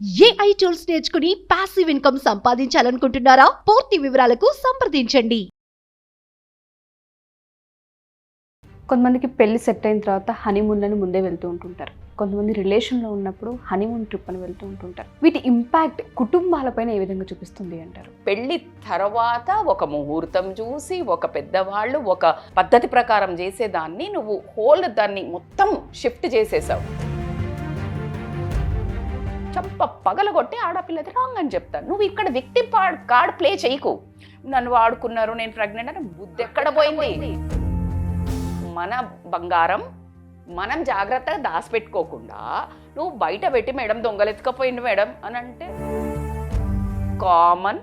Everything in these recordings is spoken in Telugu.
ఏఐ టూల్స్ నేర్చుకుని పాసివ్ ఇన్కమ్ సంపాదించాలనుకుంటున్నారా? పూర్తి వివరాలకు సంప్రదించండి. కొంతమందికి పెళ్లి సెట్ అయిన తర్వాత హనీమూన్లను ముందే వెళ్తూ ఉంటుంటారు. కొంతమంది రిలేషన్లో ఉన్నప్పుడు హనీమూన్ ట్రిప్ అని వెళ్తూ ఉంటుంటారు. వీటి ఇంపాక్ట్ కుటుంబాలపైన ఏ విధంగా చూపిస్తుంది అంటారు? పెళ్లి తర్వాత ఒక ముహూర్తం చూసి ఒక పెద్దవాళ్ళు ఒక పద్ధతి ప్రకారం చేసేదాన్ని నువ్వు దాన్ని మొత్తం షిఫ్ట్ చేసేసావు. చంప పగలగొట్టి ఆడపిల్లది రాంగ్ అని చెప్తాను. నువ్వు ఇక్కడ వ్యక్తి కార్డ్ ప్లే చేయకు. నన్ను వాడుకున్నారు, నేను ప్రెగ్నెంట్ అని బుద్ధి ఎక్కడ పోయింది? మన బంగారం మనం జాగ్రత్తగా దాచిపెట్టుకోకుండా నువ్వు బయట పెట్టి మేడం దొంగలెత్తుకపోయింది మేడం అని అంటే కామన్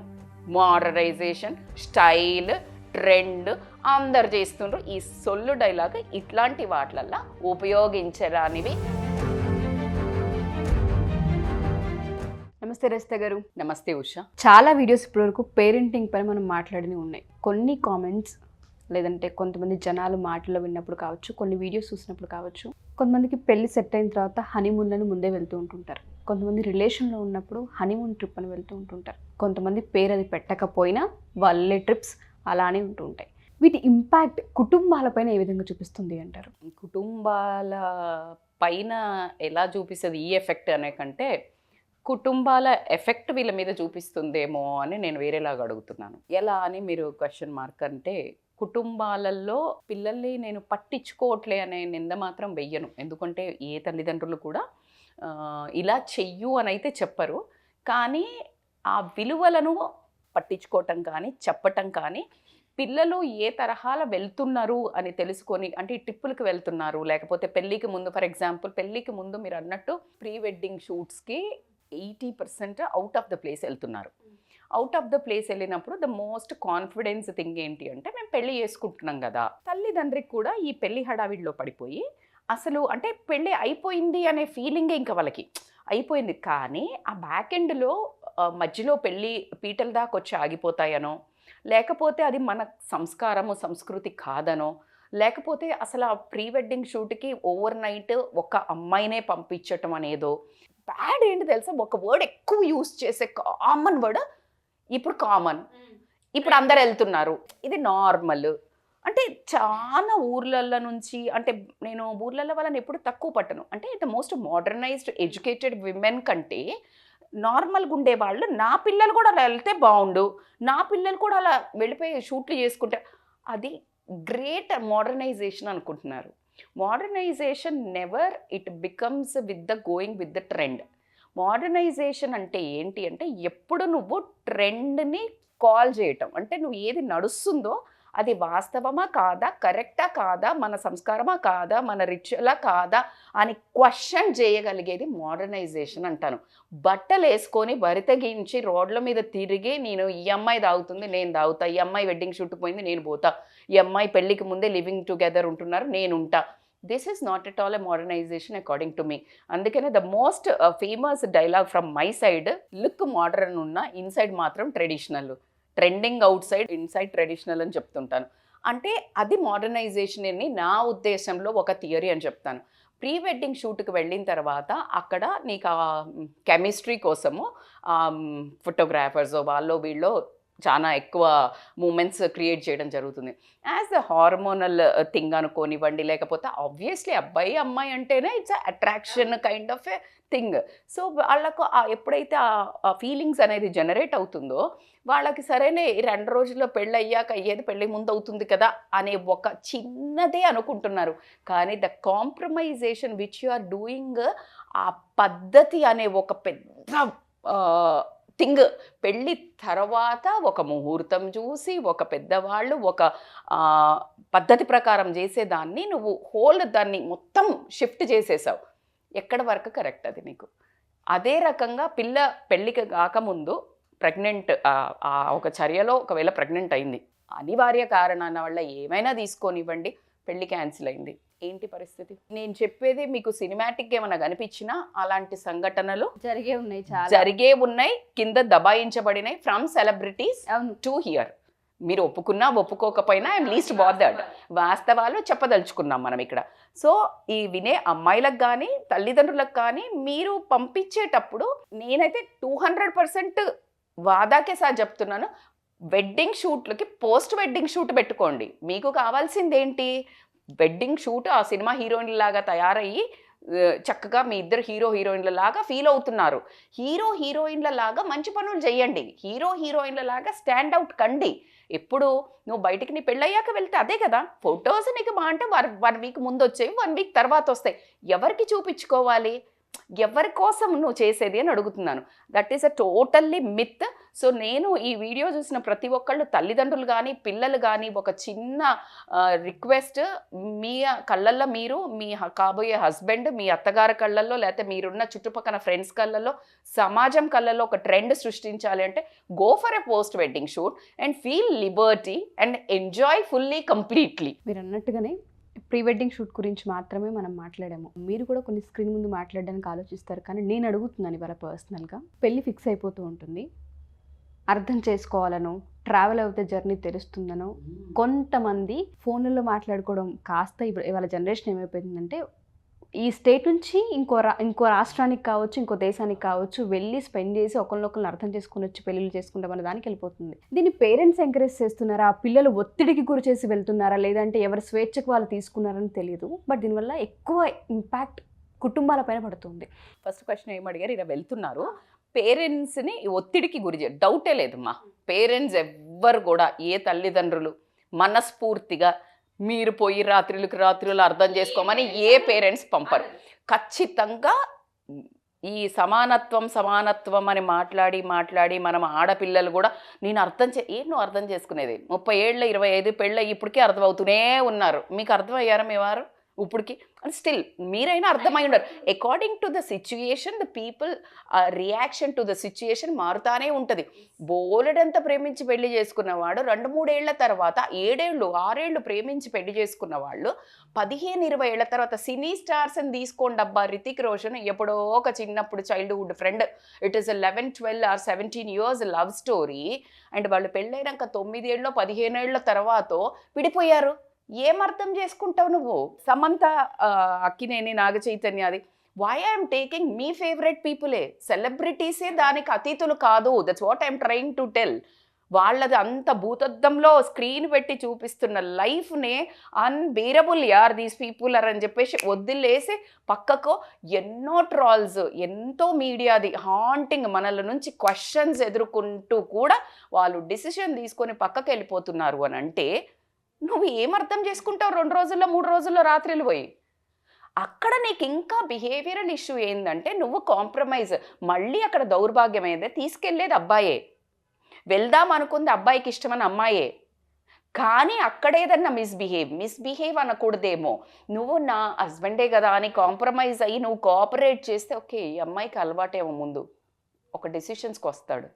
మోడర్నైజేషన్ స్టైల్ ట్రెండ్ అందరు చేస్తుండ్రు. ఈ సొల్లు డైలాగ్ ఇట్లాంటి వాటిలల్లో ఉపయోగించరానివి. నమస్తే రజిత గారు. నమస్తే ఉషా. చాలా వీడియోస్ ఇప్పటివరకు పేరెంటింగ్ పైన మనం మాట్లాడినవి ఉన్నాయి. కొన్ని కామెంట్స్ లేదంటే కొంతమంది జనాలు మాటల్లో విన్నప్పుడు కావచ్చు, కొన్ని వీడియోస్ చూసినప్పుడు కావచ్చు, కొంతమందికి పెళ్లి సెట్ అయిన తర్వాత హనీమూన్లను ముందే వెళ్తూ ఉంటుంటారు. కొంతమంది రిలేషన్లో ఉన్నప్పుడు హనీమూన్ ట్రిప్ అని వెళ్తూ ఉంటుంటారు. కొంతమంది పేరు అది పెట్టకపోయినా వాళ్ళే ట్రిప్స్ అలానే ఉంటూ ఉంటాయి. వీటి ఇంపాక్ట్ కుటుంబాలపైన ఏ విధంగా చూపిస్తుంది అంటారు? కుటుంబాల పైన ఎలా చూపిస్తుంది ఈ ఎఫెక్ట్ అనే కంటే కుటుంబాల ఎఫెక్ట్ వీళ్ళ మీద చూపిస్తుందేమో అని నేను వేరేలాగా అడుగుతున్నాను. ఎలా అని మీరు క్వశ్చన్ మార్క్ అంటే, కుటుంబాలలో పిల్లల్ని నేను పట్టించుకోవట్లే అనే నింద మాత్రం వెయ్యను. ఎందుకంటే ఏ తల్లిదండ్రులు కూడా ఇలా చెయ్యు అని అయితే చెప్పరు. కానీ ఆ విలువలను పట్టించుకోవటం కానీ చెప్పటం కానీ, పిల్లలు ఏ తరహాల వెళ్తున్నారు అని తెలుసుకొని, అంటే ఈ ట్రిప్పులకి వెళ్తున్నారు లేకపోతే పెళ్ళికి ముందు, ఫర్ ఎగ్జాంపుల్ పెళ్ళికి ముందు మీరు అన్నట్టు ప్రీ వెడ్డింగ్ షూట్స్కి 80% అవుట్ ఆఫ్ ద ప్లేస్ వెళ్తున్నారు. అవుట్ ఆఫ్ ద ప్లేస్ వెళ్ళినప్పుడు ద మోస్ట్ కాన్ఫిడెన్స్ థింగ్ ఏంటి అంటే, మేము పెళ్ళి చేసుకుంటున్నాం కదా. తల్లిదండ్రికి కూడా ఈ పెళ్లి హడావిడిలో పడిపోయి అసలు అంటే పెళ్ళి అయిపోయింది అనే ఫీలింగే ఇంకా వాళ్ళకి అయిపోయింది. కానీ ఆ బ్యాక్ ఎండ్లో మధ్యలో పెళ్ళి పీటల దాకా వచ్చి ఆగిపోతాయనో, లేకపోతే అది మన సంస్కారము సంస్కృతి కాదనో, లేకపోతే అసలు ఆ ప్రీ వెడ్డింగ్ షూట్కి ఓవర్ నైట్ ఒక అమ్మాయినే పంపించటం అనేదో. బ్యాడ్ ఏంటి తెలుసా, ఒక వర్డ్ ఎక్కువ యూస్ చేసే కామన్ వర్డ్ ఇప్పుడు కామన్, ఇప్పుడు అందరు వెళ్తున్నారు, ఇది నార్మల్. అంటే చాలా ఊర్లల్లో నుంచి, అంటే నేను ఊర్లలో వాళ్ళని ఎప్పుడు తక్కువ పట్టను. అంటే the most modernised educated women కంటే నార్మల్గా ఉండేవాళ్ళు నా పిల్లలు కూడా అలా వెళ్తే బాగుండు, నా పిల్లలు కూడా అలా వెళ్ళిపోయి షూట్లు చేసుకుంటే అది గ్రేట్ మోడర్నైజేషన్ అనుకుంటున్నారు. Modernization never it becomes with the going with the trend. Modernization అంటే ఏంటి అంటే, ఎప్పుడు నువ్వు ట్రెండ్ని కాల్ చేయటం, అంటే నువ్వు ఏది నడుస్తుందో అది వాస్తవమా కాదా, కరెక్టా కాదా, మన సంస్కారమా కాదా, మన రిచువలా కాదా అని క్వశ్చన్ చేయగలిగేది మోడర్నైజేషన్ అంటాను. బట్టలు వేసుకొని బరితెగించి రోడ్ల మీద తిరిగి, నేను ఈ అమ్మాయి తాగుతుంది నేను తాగుతా, ఈ అమ్మాయి వెడ్డింగ్ షూట్ పోయింది నేను పోతా, ఈ అమ్మాయి పెళ్ళికి ముందే లివింగ్ టుగెదర్ ఉంటున్నారు నేను ఉంటా. This is not at all a modernization according to me. అందుకనే the most famous dialogue from my side, look modern ఉన్న ఇన్సైడ్ మాత్రం traditional, trending outside inside traditional అని చెప్తుంటాను. అంటే అది మోడర్నైజేషన్ అని నా ఉద్దేశంలో ఒక థియరీ అని చెప్తాను. ప్రీ వెడ్డింగ్ షూట్కి వెళ్ళిన తర్వాత అక్కడ నీకు ఆ కెమిస్ట్రీ కోసము ఫోటోగ్రాఫర్స్ వాళ్ళు వీళ్ళు చాలా ఎక్కువ మూమెంట్స్ క్రియేట్ చేయడం జరుగుతుంది. యాజ్ ద హార్మోనల్ థింగ్ అనుకోనివ్వండి, లేకపోతే ఆబ్వియస్లీ అబ్బాయి అమ్మాయి అంటేనే it's attraction kind of a thing. So వాళ్ళకు ఎప్పుడైతే ఆ ఫీలింగ్స్ అనేది జనరేట్ అవుతుందో, వాళ్ళకి సరైన 2 రోజుల్లో పెళ్ళి అయ్యాక అయ్యేది పెళ్ళి ముందు అవుతుంది కదా అనే ఒక చిన్నదే అనుకుంటున్నారు. కానీ the compromisation which you are doing, ఆ పద్ధతి అనే ఒక పెద్ద థింగ్, పెళ్ళి తర్వాత ఒక ముహూర్తం చూసి ఒక పెద్దవాళ్ళు ఒక పద్ధతి ప్రకారం చేసేదాన్ని నువ్వు దాన్ని మొత్తం షిఫ్ట్ చేసేసావు. ఎక్కడ వరకు కరెక్ట్ అది నీకు? అదే రకంగా పెళ్ళికి కాకముందు ప్రెగ్నెంట్ ఒక చర్యలో ఒకవేళ ప్రెగ్నెంట్ అయింది, అనివార్య కారణాల వల్ల ఏమైనా తీసుకొనివ్వండి, పెళ్ళి క్యాన్సిల్ అయింది, ఏంటి పరిస్థితి? నేను చెప్పేది మీకు సినిమాటిక్ ఏమైనా కనిపించినా అలాంటి సంఘటనలు జరిగే ఉన్నాయి, కింద దబాయించబడినాయి ఫ్రమ్ సెలబ్రిటీస్ టు హియర్. మీరు ఒప్పుకున్నా ఒప్పుకోకపోయినా ఐఎమ్ లీస్ట్ బాదర్డ్. వాస్తవాలు చెప్పదలుచుకున్నాం మనం ఇక్కడ. సో ఈ వినే అమ్మాయిలకు కానీ తల్లిదండ్రులకు కానీ మీరు పంపించేటప్పుడు నేనైతే 200% వాదాకే సార్ చెప్తున్నాను, వెడ్డింగ్ షూట్లకి పోస్ట్ వెడ్డింగ్ షూట్ పెట్టుకోండి. మీకు కావాల్సింది ఏంటి? వెడ్డింగ్ షూట్ ఆ సినిమా హీరోయిన్ లాగా తయారయ్యి చక్కగా మీ ఇద్దరు హీరో హీరోయిన్ల లాగా ఫీల్ అవుతున్నారు. హీరో హీరోయిన్ల లాగా మంచి పనులు చేయండి. హీరో హీరోయిన్ల లాగా స్టాండ్ అవుట్ కండి. ఎప్పుడు నువ్వు బయటికి నీ పెళ్ళయ్యాక వెళ్తే అదే కదా, ఫొటోస్ నీకు బాగుంటే 1 వీక్ ముందు వచ్చేవి, 1 వీక్ తర్వాత వస్తాయి. ఎవరికి చూపించుకోవాలి? ఎవరి కోసం నువ్వు చేసేది అని అడుగుతున్నాను. That is a totally myth. So నేను ఈ వీడియో చూసిన ప్రతి ఒక్కళ్ళు తల్లిదండ్రులు కానీ పిల్లలు కానీ ఒక చిన్న రిక్వెస్ట్, మీ కళ్ళల్లో మీరు మీ కాబోయే హస్బెండ్, మీ అత్తగారి కళ్ళల్లో, లేకపోతే మీరున్న చుట్టుపక్కల ఫ్రెండ్స్ కళ్ళల్లో, సమాజం కళ్ళల్లో ఒక ట్రెండ్ సృష్టించాలి అంటే go for a post wedding shoot and feel Liberty and enjoy fully completely. మీరు అన్నట్టుగానే ప్రీ వెడ్డింగ్ షూట్ గురించి మాత్రమే మనం మాట్లాడాము. మీరు కూడా కొన్ని స్క్రీన్ ముందు మాట్లాడడానికి ఆలోచిస్తారు, కానీ నేను అడుగుతున్నాను ఇవాళ పర్సనల్గా. పెళ్ళి ఫిక్స్ అయిపోతూ ఉంటుంది, అర్థం చేసుకోవాలనో, ట్రావెల్ అవుతే జర్నీ తెలుస్తుందనో, కొంతమంది ఫోన్లలో మాట్లాడుకోవడం కాస్త ఇవాళ జనరేషన్ ఏమైపోయిందంటే ఈ స్టేట్ నుంచి ఇంకో రాష్ట్రానికి కావచ్చు, ఇంకో దేశానికి కావచ్చు వెళ్ళి స్పెండ్ చేసి ఒకరినొకరిని అర్థం చేసుకుని వచ్చి పెళ్ళిళ్ళు చేసుకుంటామన్న దానికి వెళ్ళిపోతుంది. దీన్ని పేరెంట్స్ ఎంకరేజ్ చేస్తున్నారా, పిల్లలు ఒత్తిడికి గురి చేసి వెళ్తున్నారా, లేదంటే ఎవరి స్వేచ్ఛకు వాళ్ళు తీసుకున్నారని తెలియదు. బట్ దీనివల్ల ఎక్కువ ఇంపాక్ట్ కుటుంబాలపైన పడుతుంది. ఫస్ట్ క్వశ్చన్ ఏమడిగారు, ఇలా వెళ్తున్నారు, పేరెంట్స్ని ఒత్తిడికి గురి చేయ డౌటే లేదమ్మా. పేరెంట్స్ ఎవ్వరు కూడా ఏ తల్లిదండ్రులు మనస్ఫూర్తిగా మీరు పోయి రాత్రులు అర్థం చేసుకోమని ఏ పేరెంట్స్ పంపరు. ఖచ్చితంగా ఈ సమానత్వం అని మాట్లాడి మనం ఆడపిల్లలు కూడా నేను నువ్వు అర్థం చేసుకునేది 30 ఏళ్ళ 25 పెళ్ళ ఇప్పటికీ అర్థమవుతూనే ఉన్నారు. మీకు అర్థమయ్యారా మీ వారు ఇప్పటికి? అండ్ స్టిల్ మీరైనా అర్థమై ఉండరు. According to the situation the people reaction to the situation మారుతానే ఉంటుంది. బోలెడంత ప్రేమించి పెళ్లి చేసుకున్నవాడు 2-3 ఏళ్ల తర్వాత 7 ఏళ్ళు 6 ఏళ్ళు ప్రేమించి పెళ్లి చేసుకున్న వాళ్ళు 15-20 ఏళ్ల తర్వాత సినీ స్టార్స్ని తీసుకోండి అబ్బా. రితిక్ రోషన్ ఎప్పుడో ఒక చిన్నప్పుడు childhood friend, it is 11, 12 or 17 years love story. And వాళ్ళు పెళ్ళైనాక 9 ఏళ్ళలో 15 ఏళ్ల తర్వాత విడిపోయారు. ఏం అర్థం చేసుకుంటావు నువ్వు? సమంత, అక్కినేని, నాగ చైతన్యది. Why I'm taking me favourite పీపులే, సెలబ్రిటీసే దానికి అతీతులు కాదు. That's what I'm trying to tell. వాళ్ళది అంత భూతద్దంలో స్క్రీన్ పెట్టి చూపిస్తున్న లైఫ్నే అన్బేరబుల్ యార్ దీస్ పీపుల్ ఆర్ అని చెప్పేసి వదిలేసి పక్కకు ఎన్నో ట్రాల్స్, ఎంతో మీడియాది హాంటింగ్ మనల నుంచి క్వశ్చన్స్ ఎదుర్కొంటూ కూడా వాళ్ళు డిసిషన్ తీసుకొని పక్కకు వెళ్ళిపోతున్నారు అని అంటే నువ్వు ఏమర్థం చేసుకుంటావు? 2 రోజుల్లో 3 రోజుల్లో రాత్రులు పోయి అక్కడ నీకు ఇంకా బిహేవియరల్ ఇష్యూ ఏంటంటే నువ్వు కాంప్రమైజ్. మళ్ళీ అక్కడ దౌర్భాగ్యం ఏందే, తీసుకెళ్లేది అబ్బాయే, వెళ్దాం అనుకుంది అబ్బాయికి ఇష్టమని అమ్మాయే, కానీ అక్కడేదన్నా మిస్బిహేవ్ అనకూడదేమో. నువ్వు నా హస్బెండే కదా అని కాంప్రమైజ్ అయ్యి నువ్వు కోఆపరేట్ చేస్తే ఓకే, ఈ అమ్మాయికి అలవాటేమో ముందు ఒక డెసిషన్స్కి వస్తాడు.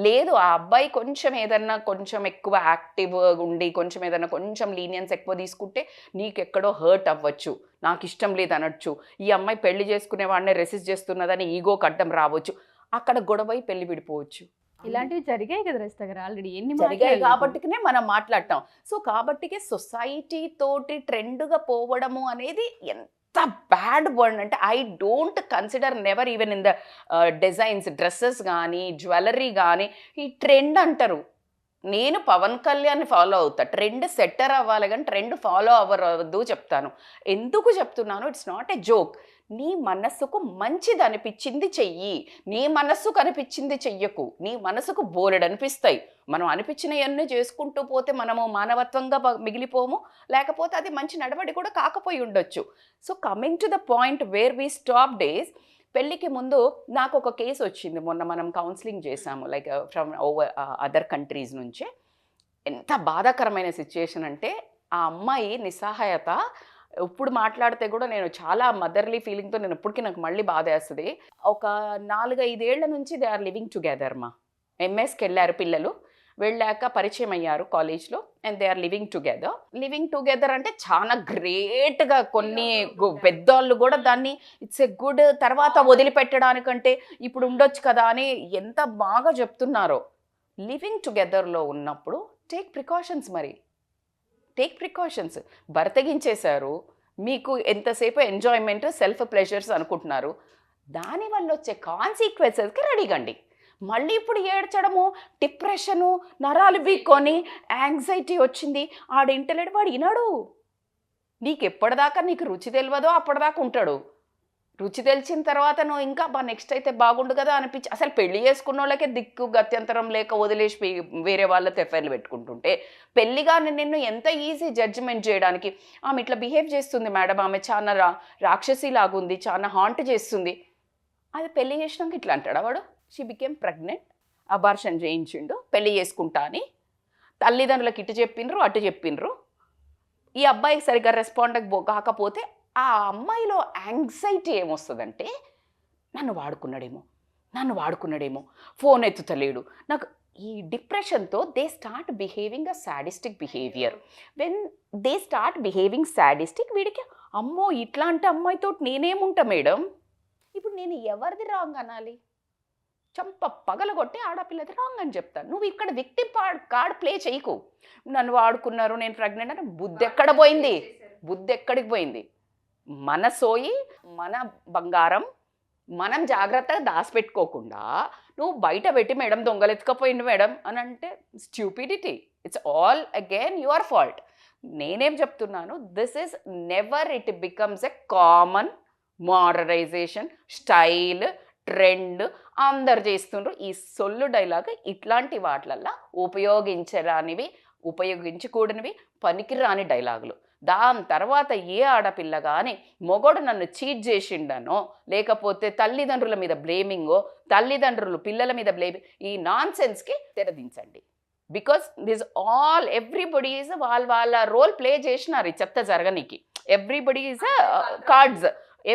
లేదు ఆ అబ్బాయి కొంచెం ఎక్కువ యాక్టివ్గా ఉండి కొంచెం లీనియన్స్ ఎక్కువ తీసుకుంటే నీకెక్కడో హర్ట్ అవ్వచ్చు, నాకు ఇష్టం లేదు అనొచ్చు. ఈ అమ్మాయి పెళ్లి చేసుకునే వాడిని రెసిస్ట్ చేస్తున్నదని ఈగోకి అడ్డం రావచ్చు. అక్కడ గొడవై పెళ్లి విడిపోవచ్చు. ఇలాంటివి జరిగాయి కదా రజిత గారు, ఆల్రెడీ ఎన్ని జరిగాయి కాబట్టినే మనం మాట్లాడతాం. సో కాబట్టికే సొసైటీ తోటి ట్రెండ్గా పోవడము అనేది ఎంత బ్యాడ్ వర్డ్ అంటే I don't consider never even in the designs, dresses కానీ జ్యువెలరీ కానీ ఈ ట్రెండ్ అంటారు. నేను పవన్ కళ్యాణ్ని ఫాలో అవుతా, ట్రెండ్ సెట్టర్ అవ్వాలి కానీ ట్రెండ్ ఫాలో అవ్వద్దు చెప్తాను. ఎందుకు చెప్తున్నాను? It's not a joke. నీ మనస్సుకు మంచిది అనిపించింది చెయ్యి, నీ మనస్సుకు అనిపించింది చెయ్యకు. నీ మనసుకు బోలెడు అనిపిస్తాయి, మనం అనిపించినవన్నీ చేసుకుంటూ పోతే మనము మానవత్వంగా మిగిలిపోము, లేకపోతే అది మంచి నడవడి కూడా కాకపోయి ఉండొచ్చు. So coming to the point where we stop days, పెళ్ళికి ముందు నాకు ఒక కేసు వచ్చింది. మొన్న మనం కౌన్సిలింగ్ చేసాము, లైక్ ఫ్రమ్ అదర్ కంట్రీస్ నుంచే. ఎంత బాధాకరమైన సిచ్యుయేషన్ అంటే ఆ అమ్మాయి నిస్సహాయత. ఇప్పుడు మాట్లాడితే కూడా నేను చాలా మదర్లీ ఫీలింగ్తో నేను ఇప్పటికీ నాకు మళ్ళీ బాధ వేస్తుంది. ఒక 4-5 ఏళ్ల నుంచి దే ఆర్ లివింగ్ టుగెదర్. ఎంఎస్కి వెళ్ళారు పిల్లలు, వెళ్ళాక పరిచయం అయ్యారు కాలేజ్లో and they are living together అంటే చాలా గ్రేట్గా, కొన్ని పెద్దవాళ్ళు కూడా దాన్ని ఇట్స్ ఎ గుడ్, తర్వాత వదిలిపెట్టడానికంటే ఇప్పుడు ఉండొచ్చు కదా అని ఎంత బాగా చెప్తున్నారో. లివింగ్ టుగెదర్లో ఉన్నప్పుడు టేక్ ప్రికాషన్స్, మరి టేక్ ప్రికాషన్స్. బరతగించేశారు, మీకు ఎంతసేపు ఎంజాయ్మెంట్ సెల్ఫ్ ప్లెజర్స్ అనుకుంటున్నారు, దానివల్ల వచ్చే కాన్సిక్వెన్సెస్కి రెడీగండి. మళ్ళీ ఇప్పుడు ఏడ్చడము, డిప్రెషను, నరాలు బీక్కొని యాంగ్జైటీ వచ్చింది, ఆడింటలేడు, వాడు వినడు. నీకు ఎప్పటిదాకా నీకు రుచి తెలియదో అప్పటిదాకా ఉంటాడు. రుచి తెలిసిన తర్వాత నువ్వు ఇంకా నెక్స్ట్ అయితే బాగుండు కదా అనిపించి, అసలు పెళ్లి చేసుకున్న వాళ్ళకే దిక్కు గత్యంతరం లేక వదిలేసి వేరే వాళ్ళతో ఎఫ్ఐఆర్లు పెట్టుకుంటుంటే, పెళ్లిగా నిన్ను ఎంత ఈజీ జడ్జిమెంట్ చేయడానికి. ఆమె ఇట్లా బిహేవ్ చేస్తుంది మేడం, ఆమె చాలా రాక్షసి లాగుంది, చాలా హాంట్ చేస్తుంది, అది పెళ్లి చేసినాక ఇట్లా అంటాడా వాడు? షీ బికేమ్ ప్రెగ్నెంట్, అబార్షన్ చేయించిండు, పెళ్లి చేసుకుంటా అని తల్లిదండ్రులకు ఇటు చెప్పిండ్రు అటు చెప్పిండ్రు. ఈ అబ్బాయికి సరిగ్గా రెస్పాండ్ కాకపోతే ఆ అమ్మాయిలో యాంగ్జైటీ ఏమొస్తుందంటే, నన్ను వాడుకున్నాడేమో, ఫోన్ ఎత్తుతలేడు నాకు. ఈ డిప్రెషన్తో they start behaving a sadistic behaviour. When they start behaving sadistic, వీడికి అమ్మో ఇట్లాంటి అమ్మాయితో నేనేముంటా మేడం, ఇప్పుడు నేను ఎవరిది రాంగ్ అనాలి? చంప పగలగొట్టి ఆడపిల్లది రాంగ్ అని చెప్తాను. నువ్వు ఇక్కడ విక్టిమ్ కార్డ్ ప్లే చేయకు. నన్ను వాడుకున్నారు, నేను ప్రెగ్నెంట్ అని. బుద్ధి ఎక్కడికి పోయింది? మన సోయి, మన బంగారం మనం జాగ్రత్తగా దాచిపెట్టుకోకుండా నువ్వు బయట పెట్టి మేడం దొంగలెత్తుకపోయింది మేడం అని అంటే stupidity. It's all again your fault. నేనేం చెప్తున్నాను, this is never it becomes a common modernization, style, trend, అందరు చేస్తుండ్రు. ఈ సొల్లు డైలాగ్ ఇట్లాంటి వాటిలల్లో ఉపయోగించకూడనివి, పనికిరాని డైలాగులు. దాని తర్వాత ఏ ఆడపిల్ల కానీ మొగడు నన్ను చీట్ చేసిండనో, లేకపోతే తల్లిదండ్రుల మీద బ్లేమింగో, తల్లిదండ్రులు పిల్లల మీద బ్లేమింగ్, ఈ నాన్ సెన్స్కి తెరదించండి. Because this all everybody is వాళ్ళ రోల్ ప్లే చేసినారు ఈ చెత్త జరగనికి. Everybody is cards,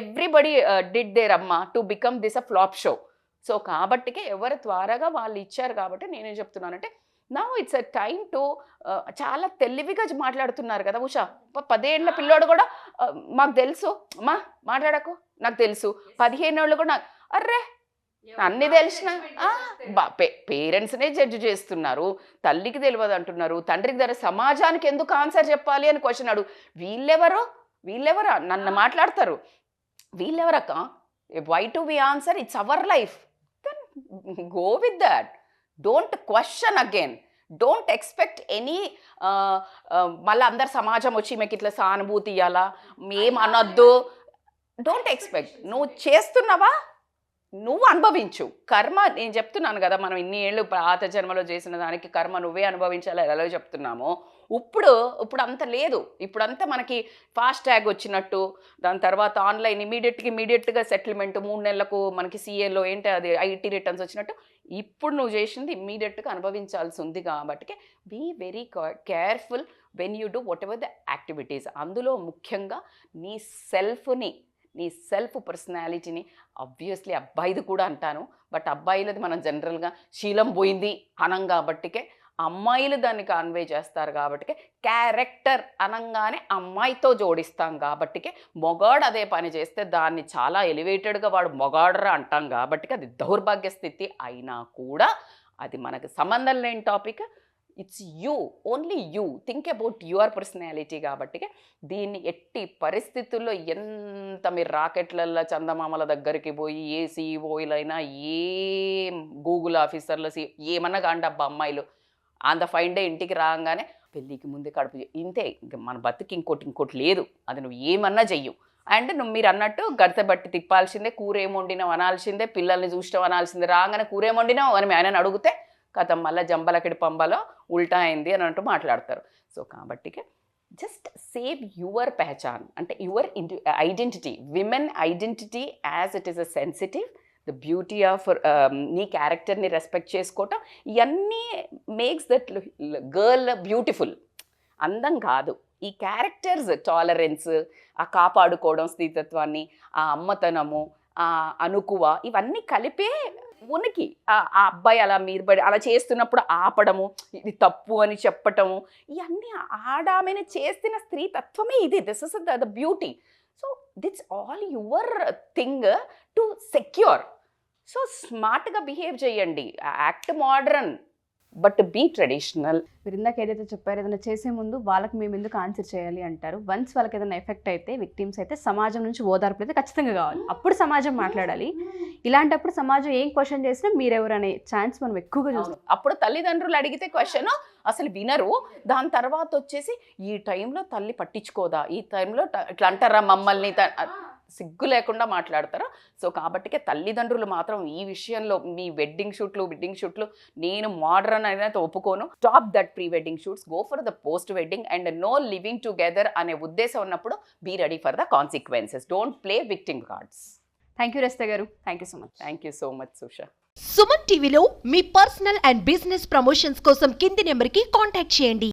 everybody did their అమ్మ to become this a flop show. So కాబట్టికే ఎవరు త్వరగా వాళ్ళు ఇచ్చారు. కాబట్టి నేనేం చెప్తున్నానంటే, now it's a time to, చాలా తెలివిగా మాట్లాడుతున్నారు కదా ఉషా. 10 ఏళ్ల పిల్లోడు కూడా మాకు తెలుసు అమ్మా మాట్లాడకు, నాకు తెలుసు. 15 ఏళ్ళు కూడా అర్రే అన్నీ తెలిసిన పేరెంట్స్నే జడ్జి చేస్తున్నారు. తల్లికి తెలియదు అంటున్నారు, తండ్రికి తెలియదు, సమాజానికి ఎందుకు ఆన్సర్ చెప్పాలి అని క్వశ్చన్ అడుగు. వీళ్ళెవరా నన్ను మాట్లాడతారు? వీళ్ళెవరక్క? Why to we answer? It's our life. Then go with that. Don't question again. Don't expect any మళ్ళీ అందరు సమాజం వచ్చి మీకు ఇట్లా సానుభూతి ఇవ్వాలా, ఏం అనొద్దు. Don't expect. నువ్వు చేస్తున్నావా, నువ్వు అనుభవించు. కర్మ నేను చెప్తున్నాను కదా, మనం ఇన్ని ఏళ్ళు పాత జన్మలో చేసిన దానికి కర్మ నువ్వే అనుభవించాలి ఎలా చెప్తున్నామో. ఇప్పుడు అంత లేదు. ఇప్పుడంతా మనకి ఫాస్ట్ ట్యాగ్ వచ్చినట్టు, దాని తర్వాత ఆన్లైన్ ఇమీడియట్గా సెటిల్మెంట్, 3 నెలలకు మనకి సీఏలో ఏంటి అది ఐటీ రిటర్న్స్ వచ్చినట్టు. ఇప్పుడు నువ్వు చేసింది ఇమ్మీడియట్గా అనుభవించాల్సి ఉంది. కాబట్టి be very careful when you do whatever the activities. అందులో ముఖ్యంగా నీ సెల్ఫ్ పర్సనాలిటీని, ఆబ్వియస్లీ అబ్బాయిది కూడా అంటాను, బట్ అబ్బాయిలది మనం జనరల్గా శీలం పోయింది అనం కాబట్టికే, అమ్మాయిలు దాన్ని కన్వే చేస్తారు కాబట్టికే, క్యారెక్టర్ అనంగానే అమ్మాయితో జోడిస్తాం కాబట్టికే, మొగాడు అదే పని చేస్తే దాన్ని చాలా ఎలివేటెడ్గా వాడు మొగాడరా అంటాం కాబట్టి అది దౌర్భాగ్య స్థితి అయినా కూడా అది మనకు సంబంధం లేని topic. It's you, only you, think about your personality. కాబట్టి దీన్ని ఎట్టి పరిస్థితుల్లో ఎంత మీరు రాకెట్లల్లో చందమామల దగ్గరికి పోయి ఏ సీఈఓలైనా, ఏ గూగుల్ ఆఫీసర్లు ఏమన్నా కాండి అబ్బా అమ్మాయిలు ఆన్ ద ఫైన్ డే ఇంటికి రాగానే పెళ్ళికి ముందే కడుపు ఇంతే. ఇంక మన బతుకి ఇంకోటి లేదు. అది నువ్వు ఏమన్నా చెయ్యు. అండ్ మీరు అన్నట్టు గడత బట్టి తిప్పాల్సిందే, కూర ఏమొండినావు అనాల్సిందే, పిల్లల్ని చూసినావు అనాల్సిందే. రాగానే కూర ఏమొండినావు అని ఆయనని అడిగితే కథం మళ్ళీ జంబలకిడి పంబలో ఉల్టా అయింది అని అంటూ మాట్లాడతారు. సో కాబట్టి జస్ట్ సేవ్ యువర్ పెహచాన్, అంటే your identity. Women identity as it is a sensitive, the beauty of నీ క్యారెక్టర్ని రెస్పెక్ట్ చేసుకోవటం, ఇవన్నీ మేక్స్ దట్ గర్ల్ బ్యూటిఫుల్. అందం కాదు, ఈ క్యారెక్టర్స్, టాలరెన్స్, ఆ కాపాడుకోవడం, స్థితత్వాన్ని, ఆ అమ్మతనము, ఆ అనుకువ, ఇవన్నీ కలిపే ఉనికి. ఆ అబ్బాయి అలా మీరు అలా చేస్తున్నప్పుడు ఆపడము, ఇది తప్పు అని చెప్పటము, ఇవన్నీ ఆడామెను చేస్తున్న స్త్రీ తత్వమే ఇది. This is the beauty. So that's all your thing to secure. So స్మార్ట్గా బిహేవ్ చేయండి, act modern. But be traditional. మీరు ఇందాక ఏదైతే చెప్పారో ఏదైనా చేసే ముందు వాళ్ళకి మేము ఎందుకు ఆన్సర్ చేయాలి అంటారు. వన్స్ వాళ్ళకి ఏదైనా ఎఫెక్ట్ అయితే విక్టిమ్స్ అయితే సమాజం నుంచి ఓదార్పు అయితే ఖచ్చితంగా కావాలి. అప్పుడు సమాజం మాట్లాడాలి. ఇలాంటప్పుడు సమాజం ఏం క్వశ్చన్ చేసినా మీరెవరు అనే ఛాన్స్ మనం ఎక్కువగా చూస్తాం. అప్పుడు తల్లిదండ్రులు అడిగితే క్వశ్చన్ అసలు వినరు. దాని తర్వాత వచ్చేసి ఈ టైంలో తల్లి పట్టించుకోదా, ఈ టైంలో ఇట్లా అంటారా మమ్మల్ని, సిగ్గు లేకుండా మాట్లాడతారు. సో కాబట్టికే తల్లిదండ్రులు మాత్రం ఈ విషయంలో మీ వెడ్డింగ్ షూట్లు నేను మోడర్న్ అనేది ఒప్పుకోను. Stop that pre wedding shoots, go for the post wedding and no living together అనే ఉద్దేశం ఉన్నప్పుడు be ready for the consequences. Don't play victim cards. Thank you Rajitha garu. Thank you so much. Thank you so much Susha. Suman టీవీలో మీ పర్సనల్ అండ్ బిజినెస్ ప్రమోషన్స్ కోసం కింది నెంబర్కి కాంటాక్ట్ చేయండి.